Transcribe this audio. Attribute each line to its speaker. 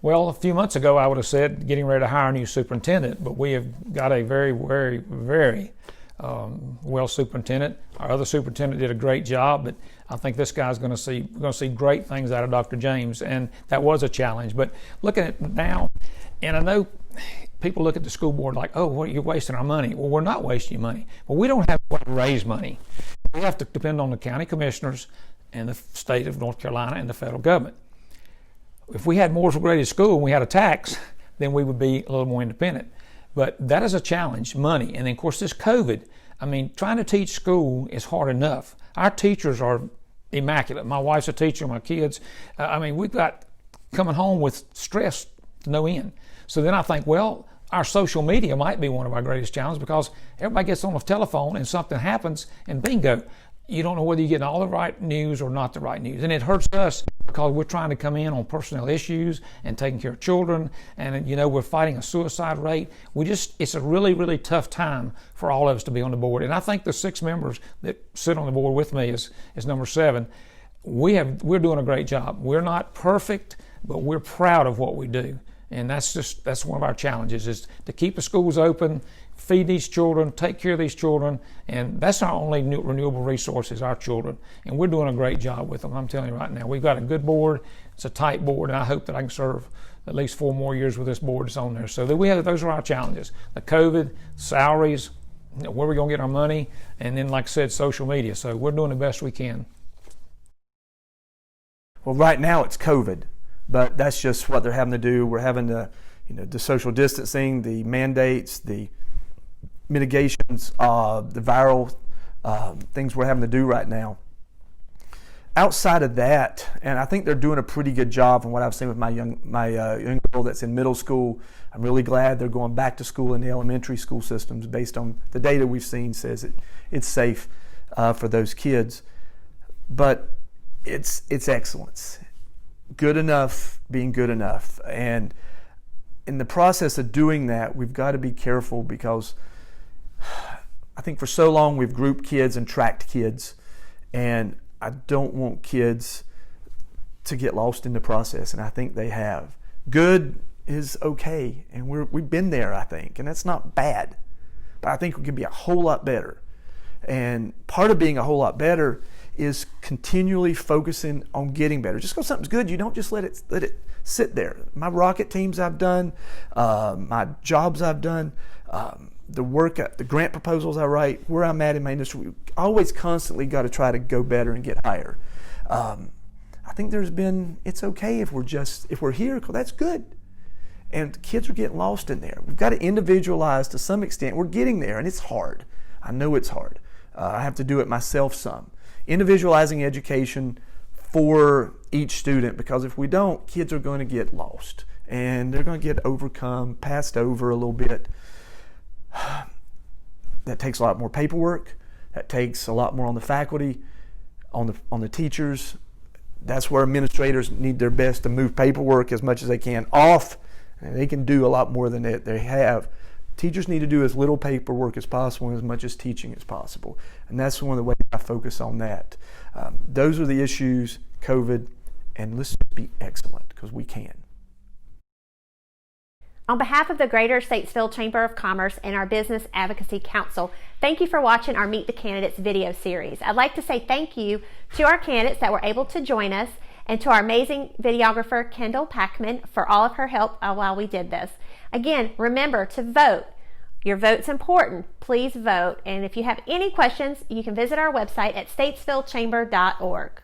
Speaker 1: Well, a few months ago, I would have said getting ready to hire a new superintendent, but we have got a very, very, very well superintendent. Our other superintendent did a great job, but I think this guy's going to see great things out of Dr. James, and that was a challenge. But looking at it now, and I know people look at the school board like, oh, well, you're wasting our money. Well, we're not wasting your money. Well, we don't have to raise money. We have to depend on the county commissioners and the state of North Carolina and the federal government. If we had more graded school and we had a tax, then we would be a little more independent. But that is a challenge, money. And then, of course, this COVID, I mean, trying to teach school is hard enough. Our teachers are immaculate. My wife's a teacher, my kids. I mean, we've got coming home with stress to no end. So then I think, well, our social media might be one of our greatest challenges because everybody gets on the telephone and something happens and bingo. You don't know whether you're getting all the right news or not the right news. And it hurts us because we're trying to come in on personnel issues and taking care of children. And, you know, we're fighting a suicide rate. It's a really, really tough time for all of us to be on the board. And I think the 6 members that sit on the board with me is number 7. We're doing a great job. We're not perfect, but we're proud of what we do. And that's one of our challenges, is to keep the schools open, feed these children, take care of these children, and that's our only renewable resource is our children. And we're doing a great job with them, I'm telling you right now. We've got a good board, it's a tight board, and I hope that I can serve at least 4 more years with this board that's on there. So those are our challenges. The COVID, salaries, where we're gonna get our money, and then, like I said, social media. So we're doing the best we can.
Speaker 2: Well, right now it's COVID. But that's just what they're having to do. We're having to, the social distancing, the mandates, the mitigations, the viral things we're having to do right now. Outside of that, and I think they're doing a pretty good job from what I've seen with my young girl that's in middle school. I'm really glad they're going back to school in the elementary school systems based on the data we've seen says it's safe for those kids. But it's excellence. Good enough being good enough. And in the process of doing that, we've got to be careful because I think for so long we've grouped kids and tracked kids, and I don't want kids to get lost in the process, and I think they have. Good is okay, and we've been there, I think, and that's not bad, but I think we can be a whole lot better. And part of being a whole lot better is continually focusing on getting better. Just because something's good, you don't just let it sit there. My rocket teams I've done, my jobs I've done, the grant proposals I write, where I'm at in my industry, we always constantly got to try to go better and get higher. I think it's okay if we're here, because that's good. And kids are getting lost in there. We've got to individualize to some extent. We're getting there, and it's hard. I know it's hard. I have to do it myself some. Individualizing education for each student, because if we don't, kids are going to get lost and they're going to get passed over a little bit. That takes a lot more paperwork. That takes a lot more on the faculty, on the teachers. That's where administrators need their best to move paperwork as much as they can off, and they can do a lot more than they have. Teachers need to do as little paperwork as possible and as much as teaching as possible. And that's one of the ways I focus on that. Those are the issues, COVID, and let's be excellent, because we can.
Speaker 3: On behalf of the Greater Statesville Chamber of Commerce and our Business Advocacy Council, thank you for watching our Meet the Candidates video series. I'd like to say thank you to our candidates that were able to join us, and to our amazing videographer, Kendall Packman, for all of her help while we did this. Again, remember to vote. Your vote's important. Please vote. And if you have any questions, you can visit our website at statesvillechamber.org.